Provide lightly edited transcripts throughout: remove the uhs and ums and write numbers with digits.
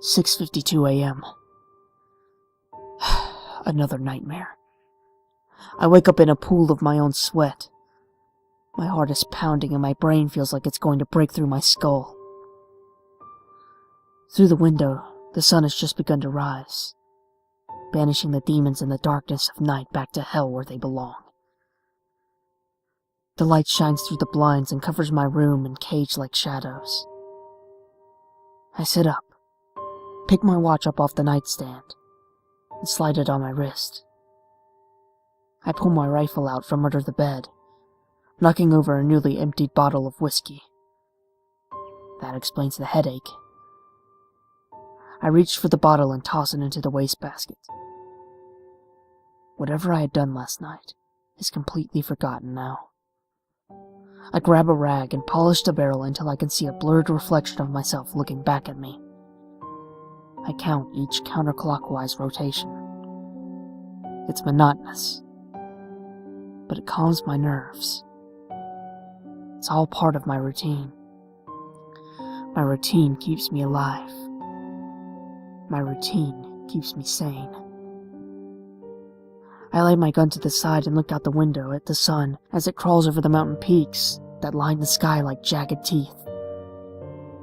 6:52 a.m. Another nightmare. I wake up in a pool of my own sweat. My heart is pounding and my brain feels like it's going to break through my skull. Through the window, the sun has just begun to rise, banishing the demons in the darkness of night back to hell where they belong. The light shines through the blinds and covers my room in cage-like shadows. I sit up, pick my watch up off the nightstand, and slide it on my wrist. I pull my rifle out from under the bed, knocking over a newly emptied bottle of whiskey. That explains the headache. I reach for the bottle and toss it into the wastebasket. Whatever I had done last night is completely forgotten now. I grab a rag and polish the barrel until I can see a blurred reflection of myself looking back at me. I count each counterclockwise rotation. It's monotonous, but it calms my nerves. It's all part of my routine. My routine keeps me alive. My routine keeps me sane. I lay my gun to the side and look out the window at the sun as it crawls over the mountain peaks that line the sky like jagged teeth.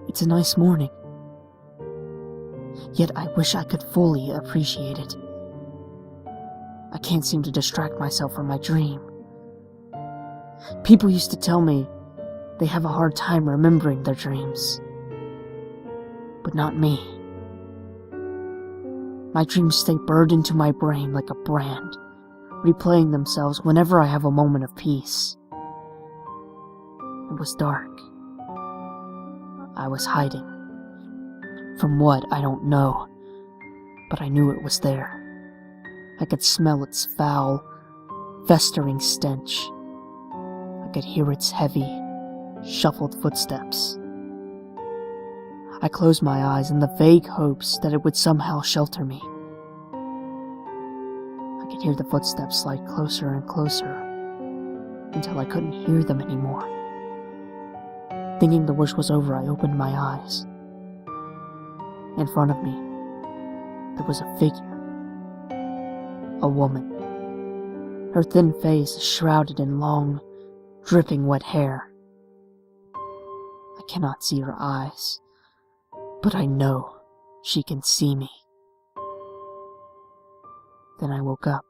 It's a nice morning. Yet I wish I could fully appreciate it. I can't seem to distract myself from my dream. People used to tell me they have a hard time remembering their dreams. But not me. My dreams stay burned into my brain like a brand, replaying themselves whenever I have a moment of peace. It was dark. I was hiding. From what, I don't know, but I knew it was there. I could smell its foul, festering stench. I could hear its heavy, shuffled footsteps. I closed my eyes in the vague hopes that it would somehow shelter me. I could hear the footsteps slide closer and closer until I couldn't hear them anymore. Thinking the wish was over, I opened my eyes. In front of me, there was a figure. A woman. Her thin face shrouded in long, dripping wet hair. I cannot see her eyes, but I know she can see me. Then I woke up.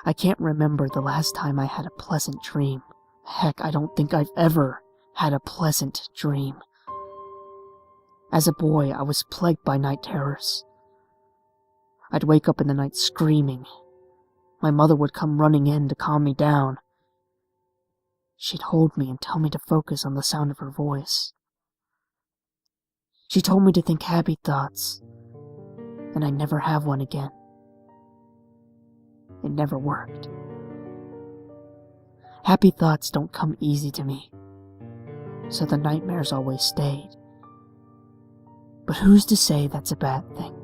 I can't remember the last time I had a pleasant dream. Heck, I don't think I've ever had a pleasant dream. As a boy, I was plagued by night terrors. I'd wake up in the night screaming. My mother would come running in to calm me down. She'd hold me and tell me to focus on the sound of her voice. She told me to think happy thoughts, and I'd never have one again. It never worked. Happy thoughts don't come easy to me, so the nightmares always stayed. But who's to say that's a bad thing?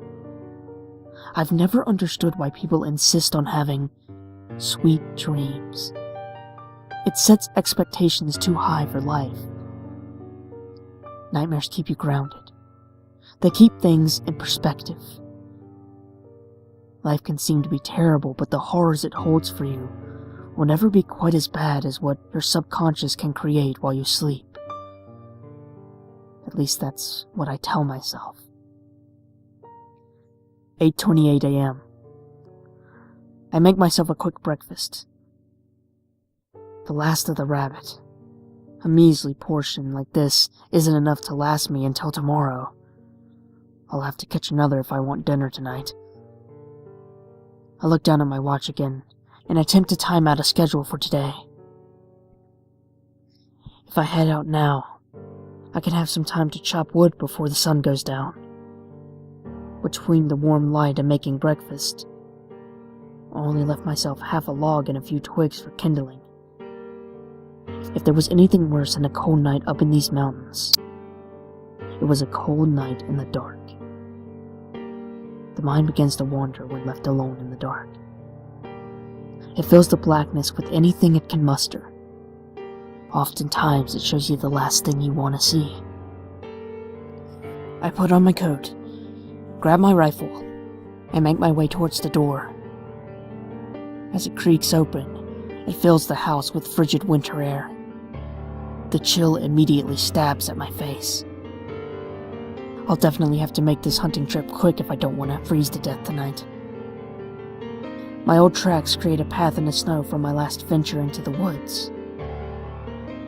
I've never understood why people insist on having sweet dreams. It sets expectations too high for life. Nightmares keep you grounded. They keep things in perspective. Life can seem to be terrible, but the horrors it holds for you will never be quite as bad as what your subconscious can create while you sleep. At least that's what I tell myself. 8:28 a.m. I make myself a quick breakfast. The last of the rabbit. A measly portion like this isn't enough to last me until tomorrow. I'll have to catch another if I want dinner tonight. I look down at my watch again and attempt to time out a schedule for today. If I head out now, I can have some time to chop wood before the sun goes down. Between the warm light and making breakfast, I only left myself half a log and a few twigs for kindling. If there was anything worse than a cold night up in these mountains, it was a cold night in the dark. The mind begins to wander when left alone in the dark. It fills the blackness with anything it can muster. Oftentimes it shows you the last thing you want to see. I put on my coat, grab my rifle, and make my way towards the door. As it creaks open, it fills the house with frigid winter air. The chill immediately stabs at my face. I'll definitely have to make this hunting trip quick if I don't want to freeze to death tonight. My old tracks create a path in the snow from my last venture into the woods.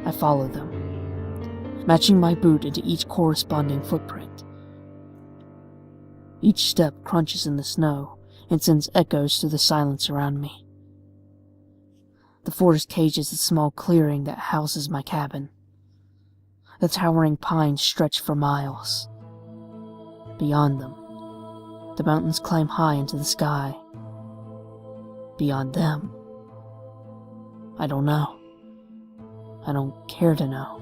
I follow them, matching my boot into each corresponding footprint. Each step crunches in the snow and sends echoes through the silence around me. The forest cages a small clearing that houses my cabin. The towering pines stretch for miles. Beyond them, the mountains climb high into the sky. Beyond them, I don't know. I don't care to know.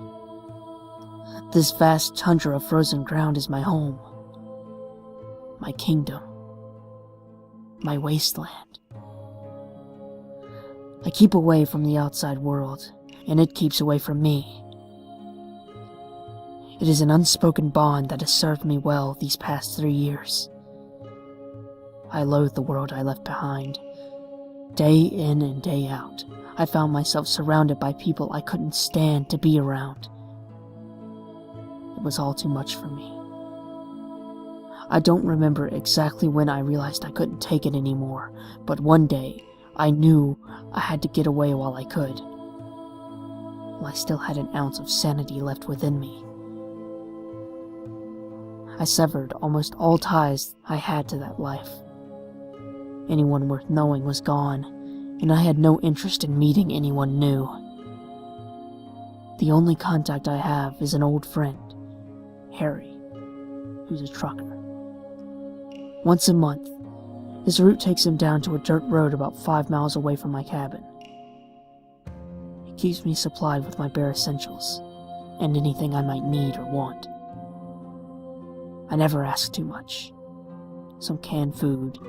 This vast tundra of frozen ground is my home, my kingdom, my wasteland. I keep away from the outside world, and it keeps away from me. It is an unspoken bond that has served me well these past 3 years. I loathe the world I left behind. Day in and day out, I found myself surrounded by people I couldn't stand to be around. It was all too much for me. I don't remember exactly when I realized I couldn't take it anymore, but one day, I knew I had to get away while I could. While I still had an ounce of sanity left within me. I severed almost all ties I had to that life. Anyone worth knowing was gone, and I had no interest in meeting anyone new. The only contact I have is an old friend, Harry, who's a trucker. Once a month, his route takes him down to a dirt road about 5 miles away from my cabin. He keeps me supplied with my bare essentials, and anything I might need or want. I never ask too much. Some canned food,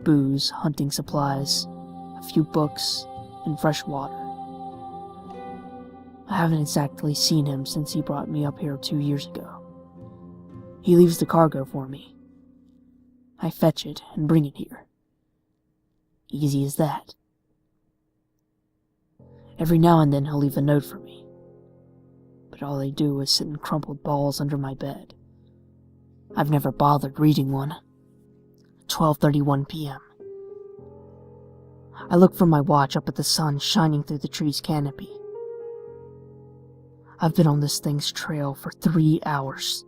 booze, hunting supplies, a few books, and fresh water. I haven't exactly seen him since he brought me up here 2 years ago. He leaves the cargo for me. I fetch it and bring it here. Easy as that. Every now and then he'll leave a note for me, but all they do is sit in crumpled balls under my bed. I've never bothered reading one. 12:31 p.m. I look from my watch up at the sun shining through the tree's canopy. I've been on this thing's trail for 3 hours,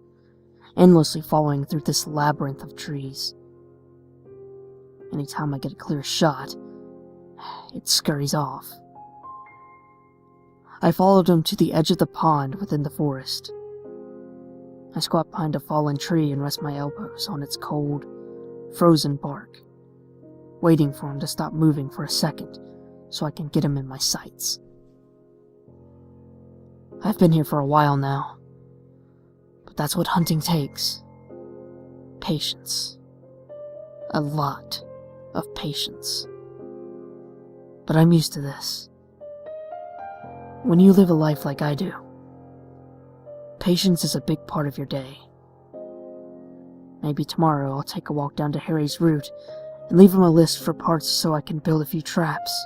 endlessly following through this labyrinth of trees. Anytime I get a clear shot, it scurries off. I followed him to the edge of the pond within the forest. I squat behind a fallen tree and rest my elbows on its cold, frozen bark, waiting for him to stop moving for a second so I can get him in my sights. I've been here for a while now, but that's what hunting takes. Patience. A lot of patience. But I'm used to this. When you live a life like I do, patience is a big part of your day. Maybe tomorrow I'll take a walk down to Harry's route and leave him a list for parts so I can build a few traps.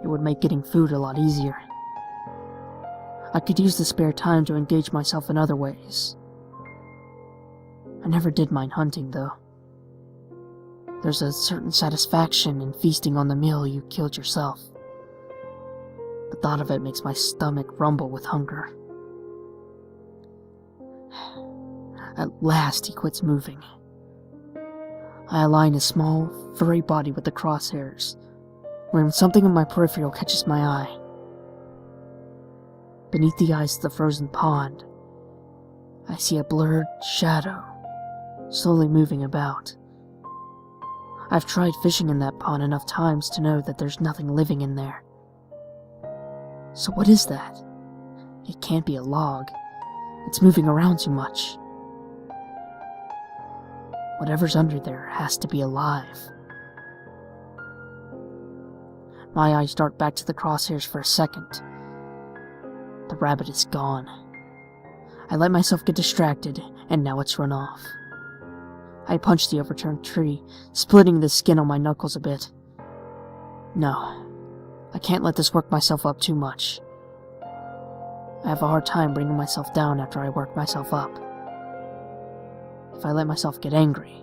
It would make getting food a lot easier. I could use the spare time to engage myself in other ways. I never did mind hunting, though. There's a certain satisfaction in feasting on the meal you killed yourself. The thought of it makes my stomach rumble with hunger. At last he quits moving. I align his small, furry body with the crosshairs, when something in my peripheral catches my eye. Beneath the ice of the frozen pond, I see a blurred shadow, slowly moving about. I've tried fishing in that pond enough times to know that there's nothing living in there. So what is that? It can't be a log. It's moving around too much. Whatever's under there has to be alive. My eyes dart back to the crosshairs for a second. The rabbit is gone. I let myself get distracted and now it's run off. I punched the overturned tree, splitting the skin on my knuckles a bit. No, I can't let this work myself up too much. I have a hard time bringing myself down after I work myself up. If I let myself get angry,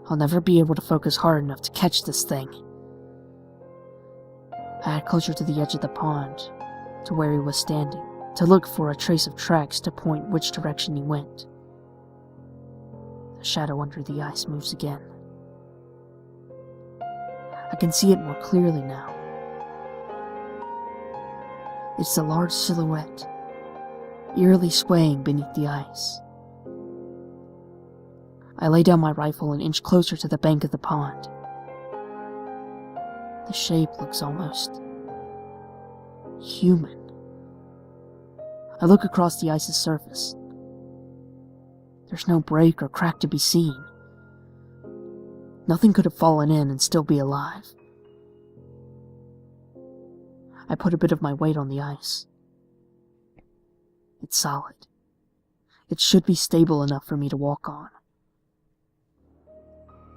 I'll never be able to focus hard enough to catch this thing. I had closer to the edge of the pond, to where he was standing, to look for a trace of tracks to point which direction he went. The shadow under the ice moves again. I can see it more clearly now. It's a large silhouette, eerily swaying beneath the ice. I lay down my rifle and inch closer to the bank of the pond. The shape looks almost human. I look across the ice's surface. There's no break or crack to be seen. Nothing could have fallen in and still be alive. I put a bit of my weight on the ice. It's solid. It should be stable enough for me to walk on.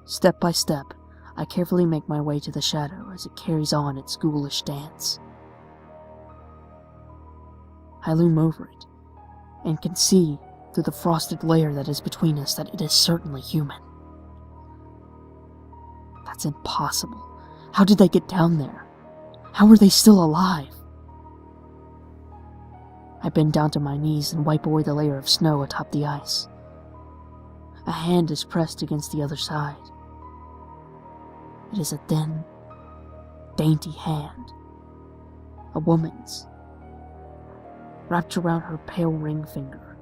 Step by step, I carefully make my way to the shadow as it carries on its ghoulish dance. I loom over it, and can see, through the frosted layer that is between us, that it is certainly human. That's impossible. How did they get down there? How are they still alive? I bend down to my knees and wipe away the layer of snow atop the ice. A hand is pressed against the other side. It is a thin, dainty hand. A woman's. Wrapped around her pale ring finger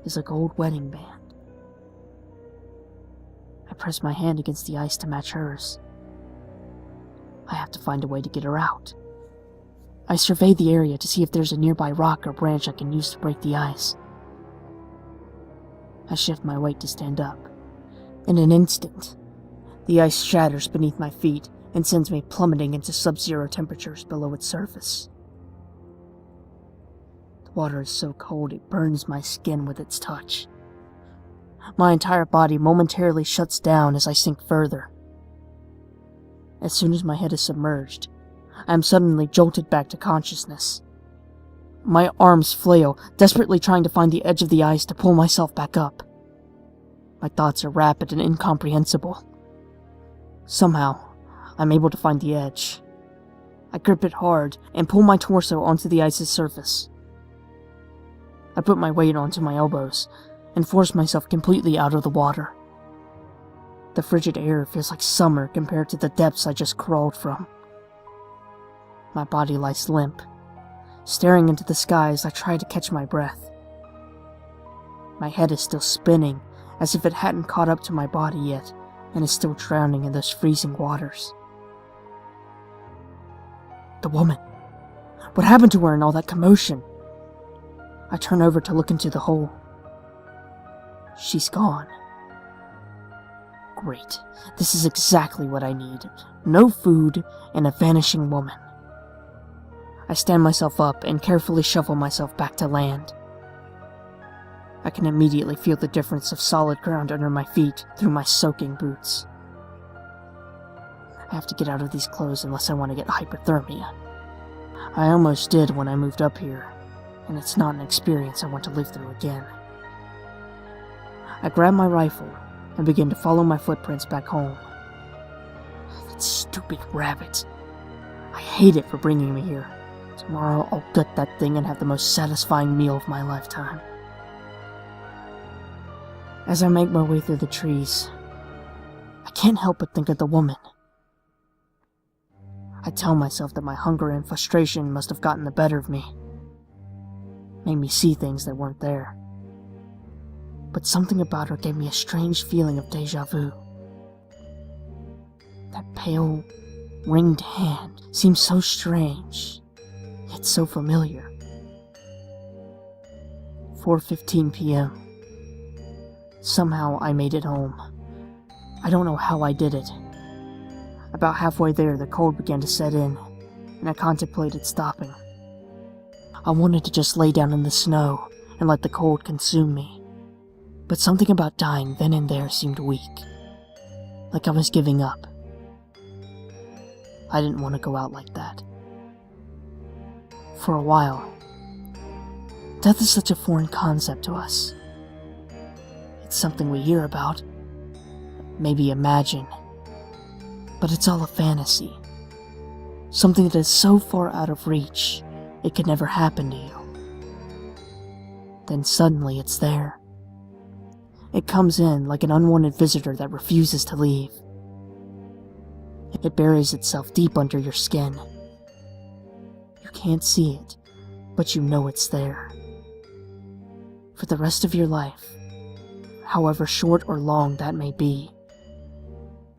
is a gold wedding band. I press my hand against the ice to match hers. I have to find a way to get her out. I survey the area to see if there's a nearby rock or branch I can use to break the ice. I shift my weight to stand up. In an instant, the ice shatters beneath my feet and sends me plummeting into sub-zero temperatures below its surface. The water is so cold it burns my skin with its touch. My entire body momentarily shuts down as I sink further. As soon as my head is submerged, I am suddenly jolted back to consciousness. My arms flail, desperately trying to find the edge of the ice to pull myself back up. My thoughts are rapid and incomprehensible. Somehow, I'm able to find the edge. I grip it hard and pull my torso onto the ice's surface. I put my weight onto my elbows and force myself completely out of the water. The frigid air feels like summer compared to the depths I just crawled from. My body lies limp, staring into the sky as I try to catch my breath. My head is still spinning, as if it hadn't caught up to my body yet, and is still drowning in those freezing waters. The woman. What happened to her in all that commotion? I turn over to look into the hole. She's gone. Great. This is exactly what I need. No food and a vanishing woman. I stand myself up and carefully shuffle myself back to land. I can immediately feel the difference of solid ground under my feet through my soaking boots. I have to get out of these clothes unless I want to get hypothermia. I almost did when I moved up here, and it's not an experience I want to live through again. I grab my rifle and begin to follow my footprints back home. That stupid rabbit. I hate it for bringing me here. Tomorrow I'll gut that thing and have the most satisfying meal of my lifetime. As I make my way through the trees, I can't help but think of the woman. I tell myself that my hunger and frustration must have gotten the better of me, made me see things that weren't there. But something about her gave me a strange feeling of deja vu. That pale, ringed hand seemed so strange, yet so familiar. 4:15 p.m. Somehow I made it home. I don't know how I did it. About halfway there, the cold began to set in, and I contemplated stopping. I wanted to just lay down in the snow and let the cold consume me. But something about dying then and there seemed weak, like I was giving up. I didn't want to go out like that. For a while, death is such a foreign concept to us. It's something we hear about, maybe imagine, but it's all a fantasy. Something that is so far out of reach, it could never happen to you. Then suddenly it's there. It comes in like an unwanted visitor that refuses to leave. It buries itself deep under your skin. You can't see it, but you know it's there. For the rest of your life, however short or long that may be,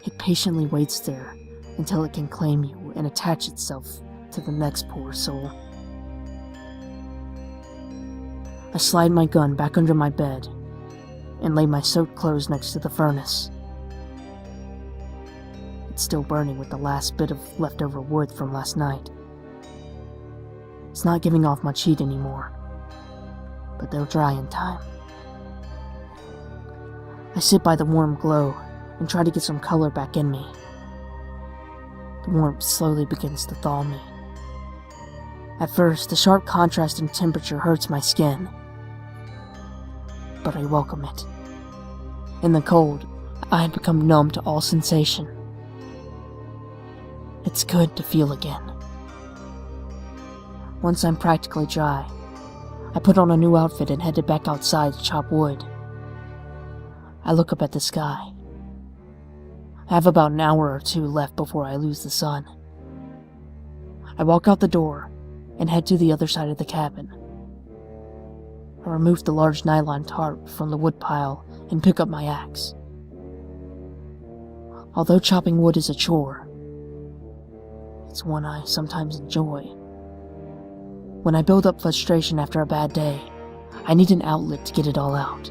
it patiently waits there until it can claim you and attach itself to the next poor soul. I slide my gun back under my bed and lay my soaked clothes next to the furnace. It's still burning with the last bit of leftover wood from last night. It's not giving off much heat anymore, but they'll dry in time. I sit by the warm glow and try to get some color back in me. The warmth slowly begins to thaw me. At first, the sharp contrast in temperature hurts my skin, but I welcome it. In the cold, I had become numb to all sensation. It's good to feel again. Once I'm practically dry, I put on a new outfit and headed back outside to chop wood. I look up at the sky. I have about an hour or two left before I lose the sun. I walk out the door and head to the other side of the cabin. I remove the large nylon tarp from the wood pile and pick up my axe. Although chopping wood is a chore, it's one I sometimes enjoy. When I build up frustration after a bad day, I need an outlet to get it all out.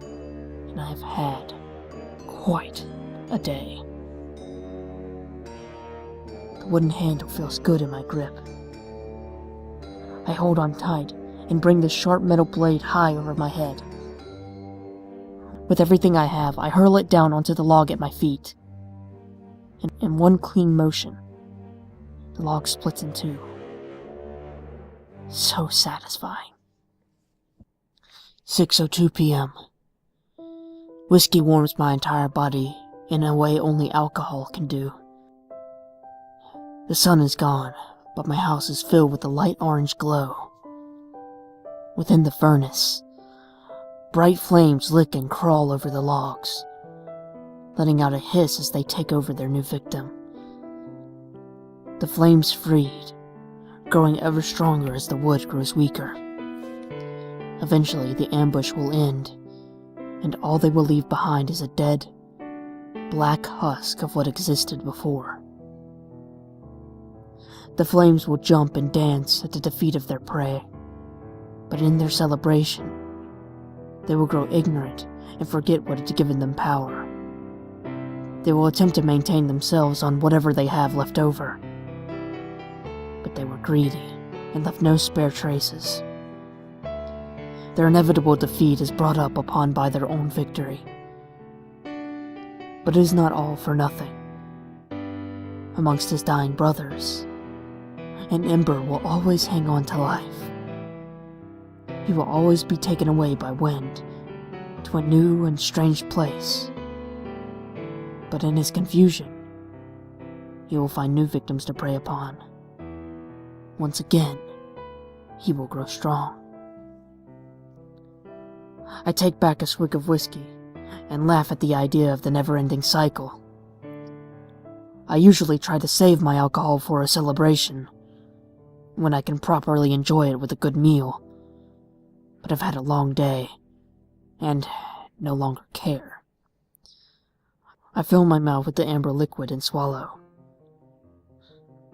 And I've had quite a day. The wooden handle feels good in my grip. I hold on tight and bring the sharp metal blade high over my head. With everything I have, I hurl it down onto the log at my feet. In one clean motion, the log splits in two. So satisfying. 6:02 p.m. Whiskey warms my entire body in a way only alcohol can do. The sun is gone, but my house is filled with a light orange glow. Within the furnace, bright flames lick and crawl over the logs, letting out a hiss as they take over their new victim. The flames freed, growing ever stronger as the wood grows weaker. Eventually, the ambush will end, and all they will leave behind is a dead, black husk of what existed before. The flames will jump and dance at the defeat of their prey, but in their celebration, they will grow ignorant and forget what had given them power. They will attempt to maintain themselves on whatever they have left over, but they were greedy and left no spare traces. Their inevitable defeat is brought up upon by their own victory. But it is not all for nothing. Amongst his dying brothers, an ember will always hang on to life. He will always be taken away by wind to a new and strange place. But in his confusion, he will find new victims to prey upon. Once again, he will grow strong. I take back a swig of whiskey and laugh at the idea of the never-ending cycle. I usually try to save my alcohol for a celebration, when I can properly enjoy it with a good meal. But I've had a long day, and no longer care. I fill my mouth with the amber liquid and swallow.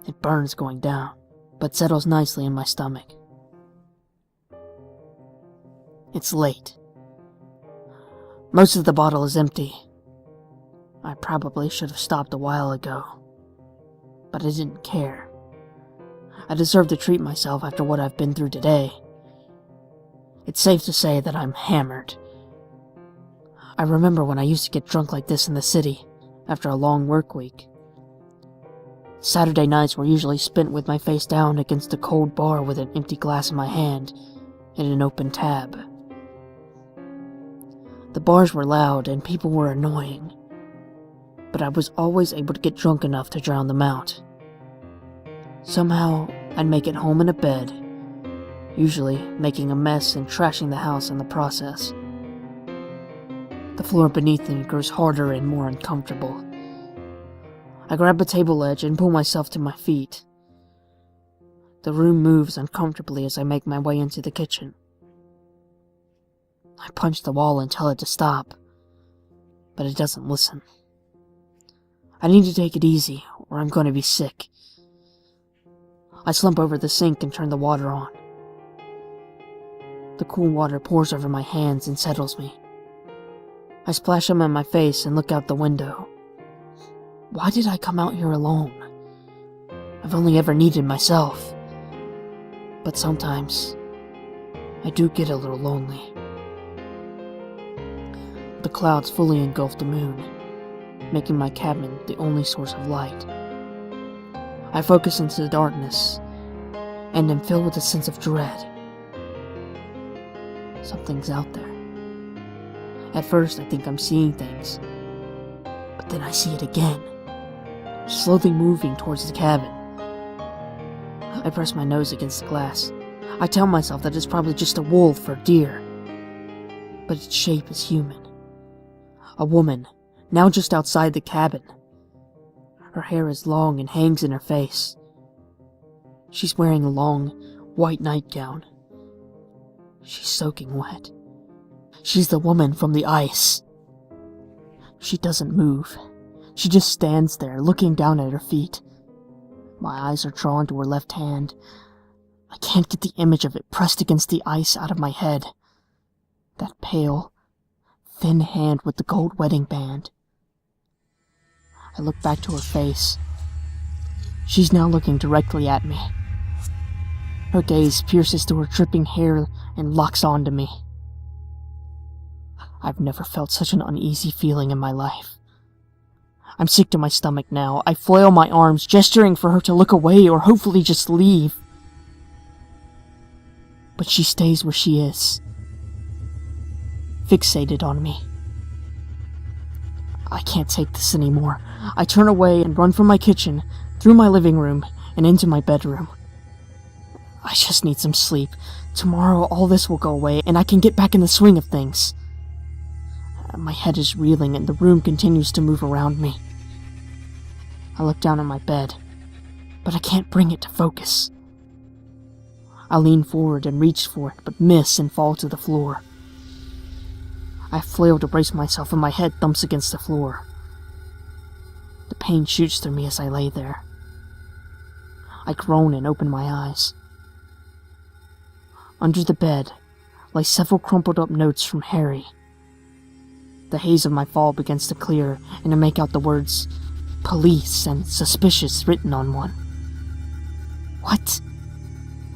It burns going down, but settles nicely in my stomach. It's late. Most of the bottle is empty. I probably should have stopped a while ago, but I didn't care. I deserve to treat myself after what I've been through today. It's safe to say that I'm hammered, I remember when I used to get drunk like this in the city, after a long work week. Saturday nights were usually spent with my face down against a cold bar with an empty glass in my hand and an open tab. The bars were loud and people were annoying, but I was always able to get drunk enough to drown them out. Somehow, I'd make it home in a bed, usually making a mess and trashing the house in the process. The floor beneath me grows harder and more uncomfortable. I grab a table edge and pull myself to my feet. The room moves uncomfortably as I make my way into the kitchen. I punch the wall and tell it to stop, but it doesn't listen. I need to take it easy, or I'm going to be sick. I slump over the sink and turn the water on. The cool water pours over my hands and settles me. I splash some on my face and look out the window. Why did I come out here alone? I've only ever needed myself. But sometimes, I do get a little lonely. The clouds fully engulf the moon, making my cabin the only source of light. I focus into the darkness, and am filled with a sense of dread. Something's out there. At first, I think I'm seeing things, but then I see it again, slowly moving towards the cabin. I press my nose against the glass. I tell myself that it's probably just a wolf or deer, but its shape is human. A woman, now just outside the cabin. Her hair is long and hangs in her face. She's wearing a long, white nightgown. She's soaking wet. She's the woman from the ice. She doesn't move. She just stands there, looking down at her feet. My eyes are drawn to her left hand. I can't get the image of it pressed against the ice out of my head. That pale, thin hand with the gold wedding band. I look back to her face. She's now looking directly at me. Her gaze pierces through her dripping hair and locks onto me. I've never felt such an uneasy feeling in my life. I'm sick to my stomach now. I flail my arms, gesturing for her to look away or hopefully just leave. But she stays where she is, fixated on me. I can't take this anymore. I turn away and run from my kitchen, through my living room, and into my bedroom. I just need some sleep. Tomorrow all this will go away, and I can get back in the swing of things. My head is reeling, and the room continues to move around me. I look down at my bed, but I can't bring it to focus. I lean forward and reach for it, but miss and fall to the floor. I flail to brace myself, and my head thumps against the floor. The pain shoots through me as I lay there. I groan and open my eyes. Under the bed lie several crumpled up notes from Harry. The haze of my fall begins to clear, and I make out the words "police" and "suspicious" written on one. What?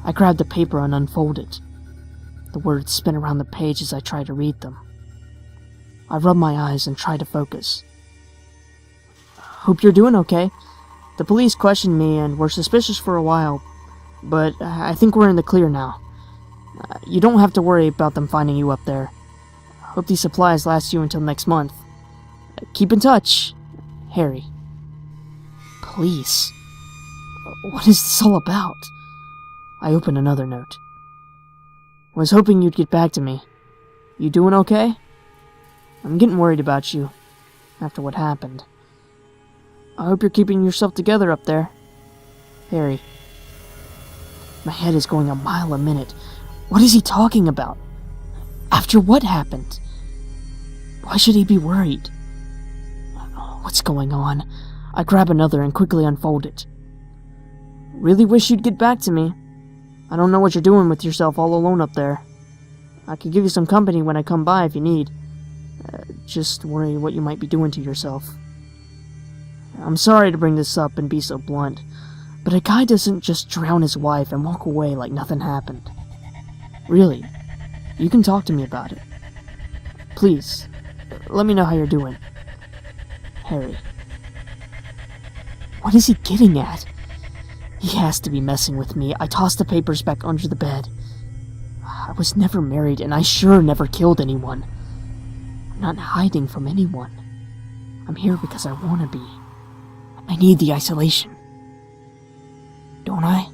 I grab the paper and unfold it. The words spin around the page as I try to read them. I rub my eyes and try to focus. Hope you're doing okay. The police questioned me and were suspicious for a while, but I think we're in the clear now. You don't have to worry about them finding you up there. Hope these supplies last you until next month. Keep in touch, Harry. Police? What is this all about? I open another note. Was hoping you'd get back to me. You doing okay? I'm getting worried about you, after what happened. I hope you're keeping yourself together up there. Harry. My head is going a mile a minute. What is he talking about? After what happened? Why should he be worried? What's going on? I grab another and quickly unfold it. Really wish you'd get back to me. I don't know what you're doing with yourself all alone up there. I could give you some company when I come by if you need. Just worry what you might be doing to yourself. I'm sorry to bring this up and be so blunt, but a guy doesn't just drown his wife and walk away like nothing happened. Really, you can talk to me about it. Please, Let me know how you're doing. Harry. What is he getting at? He has to be messing with me. I tossed the papers back under the bed. I was never married, and I sure never killed anyone. I'm not hiding from anyone. I'm here because I want to be. I need the isolation. Don't I?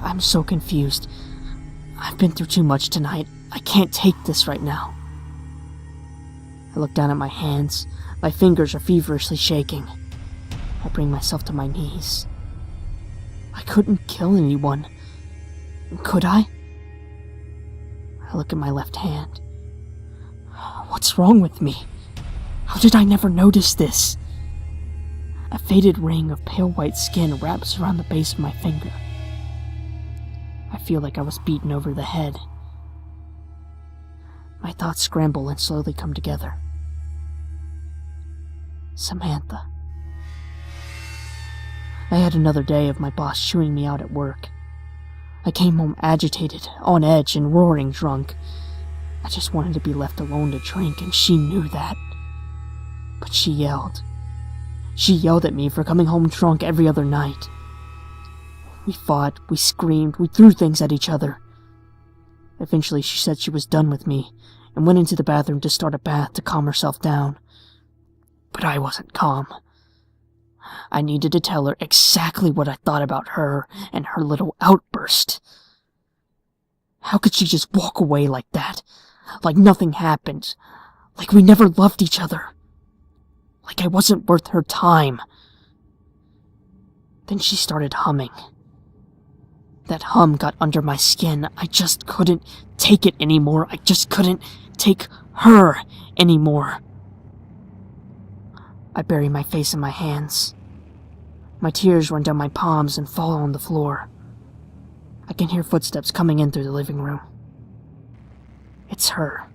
I'm so confused. I've been through too much tonight. I can't take this right now. I look down at my hands. My fingers are feverishly shaking. I bring myself to my knees. I couldn't kill anyone. Could I? I look at my left hand. What's wrong with me? How did I never notice this? A faded ring of pale white skin wraps around the base of my finger. I feel like I was beaten over the head. My thoughts scramble and slowly come together. Samantha. I had another day of my boss chewing me out at work. I came home agitated, on edge, and roaring drunk. I just wanted to be left alone to drink, and she knew that. But she yelled. She yelled at me for coming home drunk every other night. We fought, we screamed, we threw things at each other. Eventually she said she was done with me, and went into the bathroom to start a bath to calm herself down. But I wasn't calm. I needed to tell her exactly what I thought about her and her little outburst. How could she just walk away like that? Like nothing happened. Like we never loved each other. Like I wasn't worth her time. Then she started humming. That hum got under my skin. I just couldn't take it anymore. I just couldn't take her anymore. I bury my face in my hands. My tears run down my palms and fall on the floor. I can hear footsteps coming in through the living room. It's her.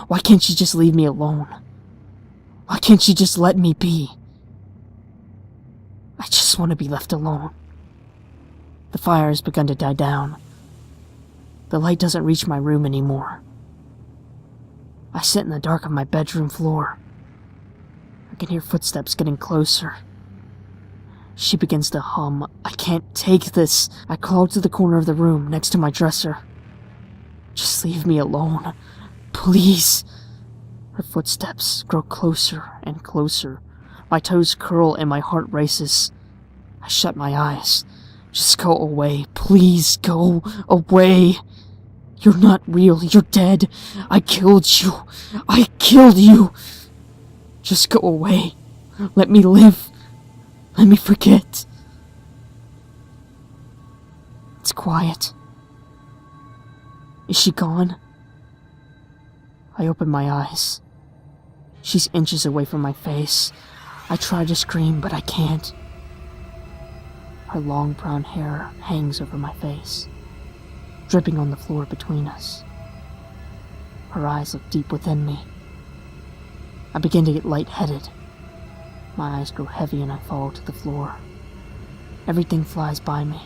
Why can't she just leave me alone? Why can't she just let me be? I just want to be left alone. The fire has begun to die down. The light doesn't reach my room anymore. I sit in the dark on my bedroom floor. I can hear footsteps getting closer. She begins to hum. I can't take this. I crawl to the corner of the room next to my dresser. Just leave me alone. Please. Her footsteps grow closer and closer. My toes curl and my heart races. I shut my eyes. Just go away. Please go away. You're not real. You're dead. I killed you. I killed you. Just go away. Let me live. Let me forget. It's quiet. Is she gone? I open my eyes. She's inches away from my face. I try to scream, but I can't. Her long brown hair hangs over my face, dripping on the floor between us. Her eyes look deep within me. I begin to get lightheaded. My eyes grow heavy and I fall to the floor. Everything flies by me,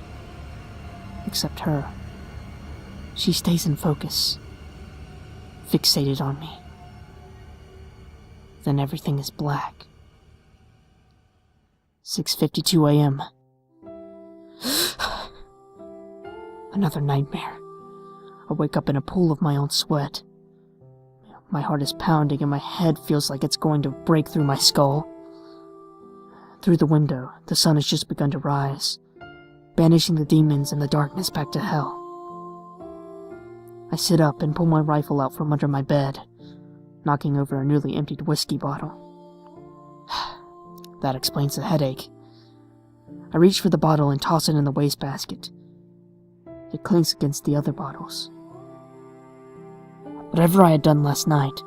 except her. She stays in focus, fixated on me. Then everything is black. 6:52 a.m. Another nightmare. I wake up in a pool of my own sweat. My heart is pounding and my head feels like it's going to break through my skull. Through the window, the sun has just begun to rise, banishing the demons and the darkness back to hell. I sit up and pull my rifle out from under my bed, knocking over a newly emptied whiskey bottle. That explains the headache. I reach for the bottle and toss it in the wastebasket. It clinks against the other bottles. Whatever I had done last night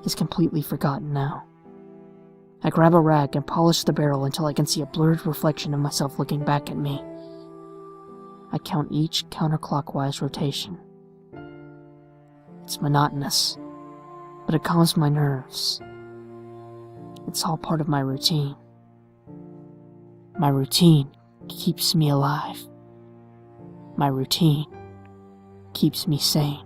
is completely forgotten now. I grab a rag and polish the barrel until I can see a blurred reflection of myself looking back at me. I count each counterclockwise rotation. It's monotonous, but it calms my nerves. It's all part of my routine. My routine keeps me alive. My routine keeps me sane.